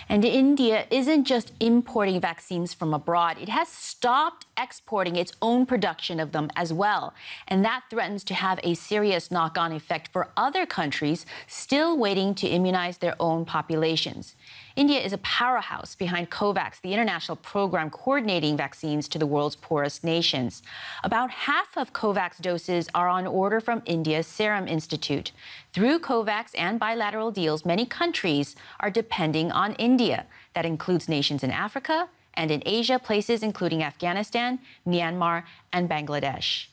And India isn't just importing vaccines from abroad. It has stopped exporting its own production of them as well. And that threatens to have a serious knock-on effect for other countries still waiting to immunize their own populations. India is a powerhouse behind COVAX, the international program coordinating vaccines to the world's poorest nations. About half of COVAX doses are on order from India's Serum Institute. Through COVAX and bilateral deals, many countries are depending on India. That includes nations in Africa and in Asia, places including Afghanistan, Myanmar, and Bangladesh.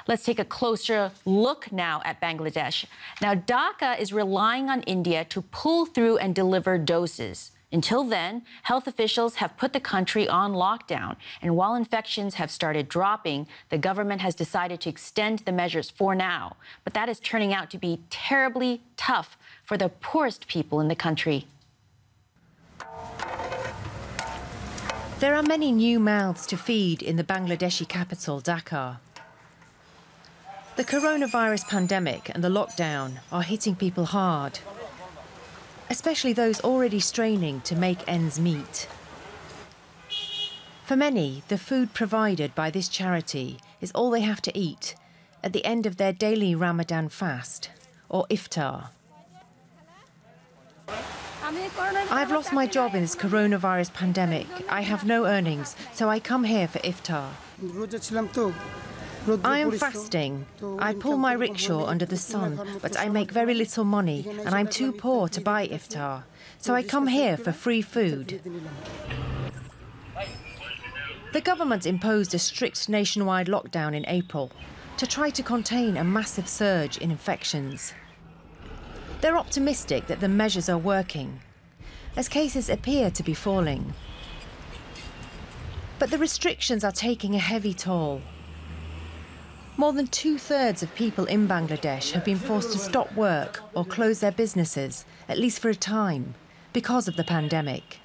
Let's take a closer look now at Bangladesh. Now, Dhaka is relying on India to pull through and deliver doses. Until then, health officials have put the country on lockdown. And while infections have started dropping, the government has decided to extend the measures for now. But that is turning out to be terribly tough for the poorest people in the country. There are many new mouths to feed in the Bangladeshi capital, Dhaka. The coronavirus pandemic and the lockdown are hitting people hard, especially those already straining to make ends meet. For many, the food provided by this charity is all they have to eat at the end of their daily Ramadan fast, or Iftar. I've lost my job in this coronavirus pandemic. I have no earnings, so I come here for Iftar. I am fasting. I pull my rickshaw under the sun, but I make very little money and I'm too poor to buy iftar. So I come here for free food. The government imposed a strict nationwide lockdown in April to try to contain a massive surge in infections. They're optimistic that the measures are working, as cases appear to be falling. But the restrictions are taking a heavy toll. More than 2/3 of people in Bangladesh have been forced to stop work or close their businesses, at least for a time, because of the pandemic.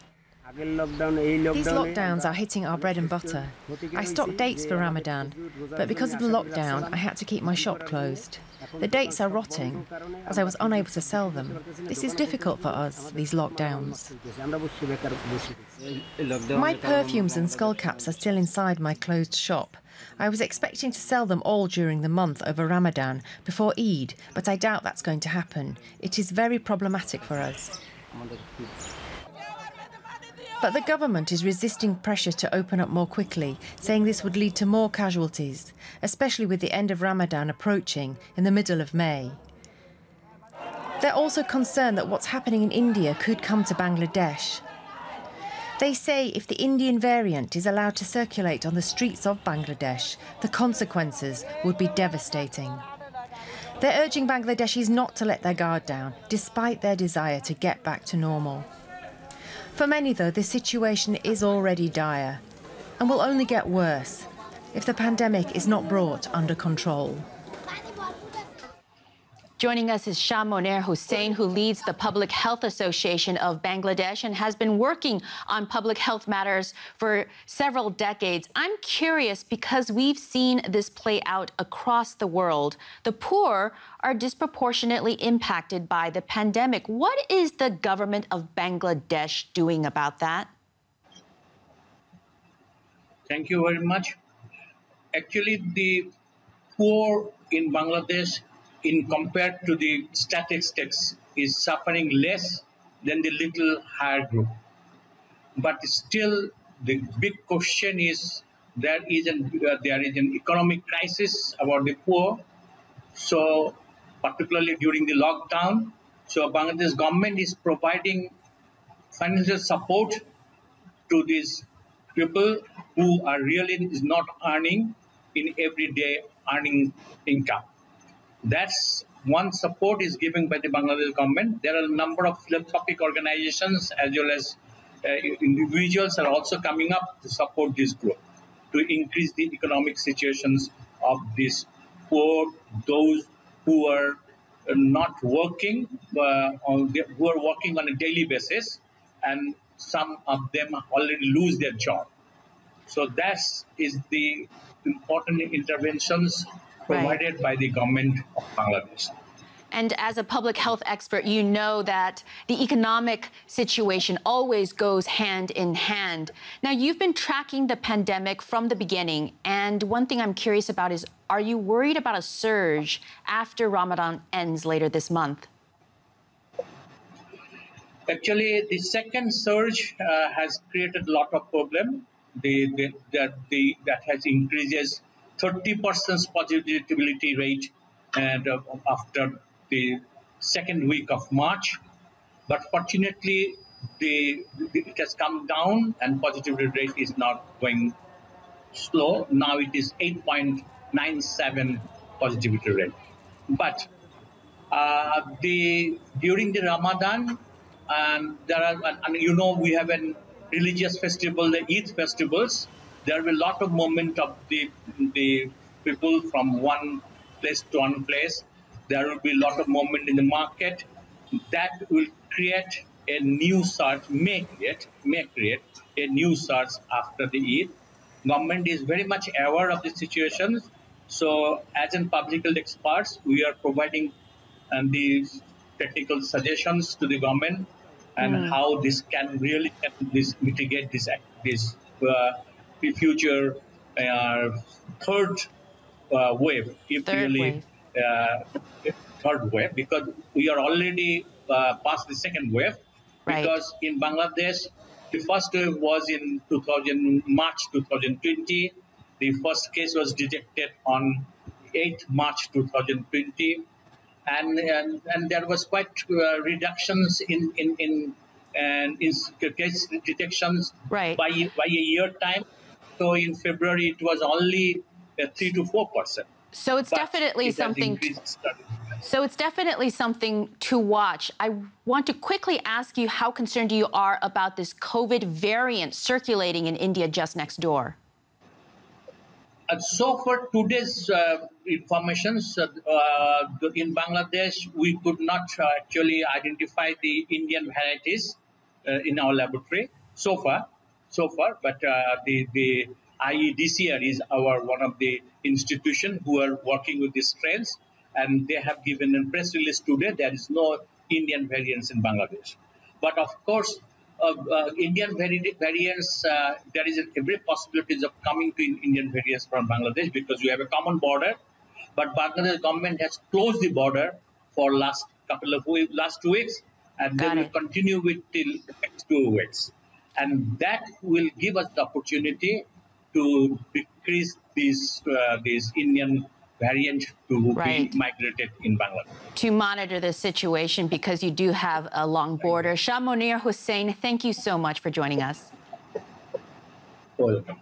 These lockdowns are hitting our bread and butter. I stocked dates for Ramadan, but because of the lockdown, I had to keep my shop closed. The dates are rotting, as I was unable to sell them. This is difficult for us, these lockdowns. My perfumes and skullcaps are still inside my closed shop. I was expecting to sell them all during the month over Ramadan, before Eid, but I doubt that's going to happen. It is very problematic for us. But the government is resisting pressure to open up more quickly, saying this would lead to more casualties, especially with the end of Ramadan approaching in the middle of May. They're also concerned that what's happening in India could come to Bangladesh. They say if the Indian variant is allowed to circulate on the streets of Bangladesh, the consequences would be devastating. They're urging Bangladeshis not to let their guard down, despite their desire to get back to normal. For many, though, the situation is already dire and will only get worse if the pandemic is not brought under control. Joining us is Shah Moner Hussain, who leads the Public Health Association of Bangladesh and has been working on public health matters for several decades. I'm curious because we've seen this play out across the world. The poor are disproportionately impacted by the pandemic. What is the government of Bangladesh doing about that? Thank you very much. Actually, the poor in Bangladesh, in compared to the statistics, is suffering less than the little higher group. But still, the big question is there is an economic crisis about the poor. So, particularly during the lockdown, so Bangladesh government is providing financial support to these people who are really not earning in everyday earning income. That's one support is given by the Bangladesh government. There are a number of philanthropic organizations as well as individuals are also coming up to support this group, to increase the economic situations of these poor, those who are not working, who are working on a daily basis, and some of them already lose their job. So that is the important interventions provided by the government of Bangladesh. And as a public health expert, you know that the economic situation always goes hand in hand. Now, you've been tracking the pandemic from the beginning, and one thing I'm curious about is, are you worried about a surge after Ramadan ends later this month? Actually, the second surge has created a lot of problem. That has increases 30% positivity rate and after the second week of March. But fortunately, it has come down and positivity rate is not going slow. Now it is 8.97 positivity rate. But during the Ramadan, there are, and you know, we have a religious festival, the Eid festivals. There will be a lot of movement of the people from one place to one place. There will be a lot of movement in the market. That will create a new surge, may create a new surge after the Eid. Government is very much aware of the situation. So, as in public health experts, we are providing these technical suggestions to the government and how this can really mitigate this the future third wave, if really third wave, because we are already past the second wave. Right. Because in Bangladesh, the first wave was in March 2020. The first case was detected on 8th March 2020. And there was quite reductions in case detections Right. by a year time. So in February it was only 3 to 4%. So it's definitely something. So it's definitely something to watch. I want to quickly ask you how concerned you are about this COVID variant circulating in India just next door. So for today's information, in Bangladesh, we could not actually identify the Indian varieties in our laboratory so far. But the IEDCR is one of the institutions who are working with these strains, and they have given a press release today. There is no Indian variants in Bangladesh. But of course, Indian variants, there is every possibility of coming to Indian variants from Bangladesh because we have a common border. But Bangladesh government has closed the border for last 2 weeks, and they will continue with till next 2 weeks. And that will give us the opportunity to decrease these Indian variant to be migrated in Bangladesh. To monitor the situation because you do have a long border. Shah Monir Hussain, thank you so much for joining us. Welcome.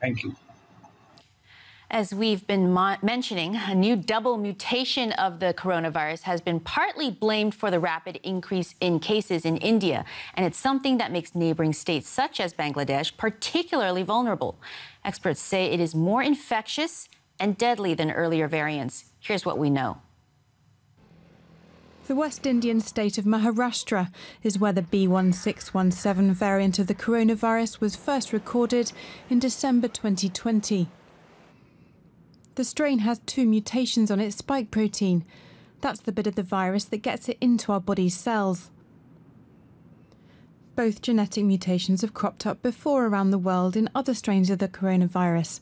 Thank you. As we've been mentioning, a new double mutation of the coronavirus has been partly blamed for the rapid increase in cases in India. And it's something that makes neighboring states such as Bangladesh particularly vulnerable. Experts say it is more infectious and deadly than earlier variants. Here's what we know. The West Indian state of Maharashtra is where the B1617 variant of the coronavirus was first recorded in December 2020. The strain has 2 mutations on its spike protein. That's the bit of the virus that gets it into our body's cells. Both genetic mutations have cropped up before around the world in other strains of the coronavirus.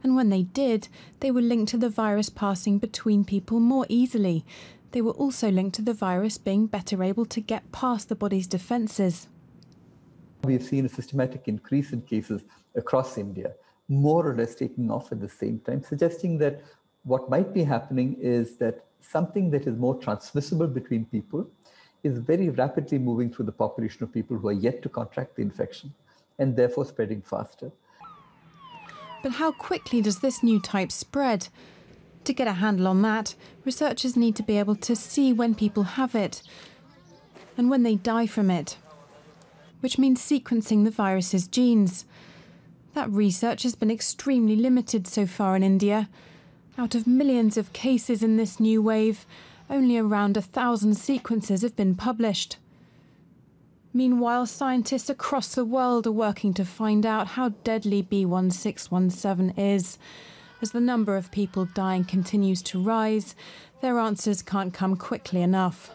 And when they did, they were linked to the virus passing between people more easily. They were also linked to the virus being better able to get past the body's defences. We've seen a systematic increase in cases across India, more or less taking off at the same time, suggesting that what might be happening is that something that is more transmissible between people is very rapidly moving through the population of people who are yet to contract the infection and therefore spreading faster. But how quickly does this new type spread? To get a handle on that, researchers need to be able to see when people have it and when they die from it, which means sequencing the virus's genes. That research has been extremely limited so far in India. Out of millions of cases in this new wave, only around 1,000 sequences have been published. Meanwhile, scientists across the world are working to find out how deadly B1617 is. As the number of people dying continues to rise, their answers can't come quickly enough.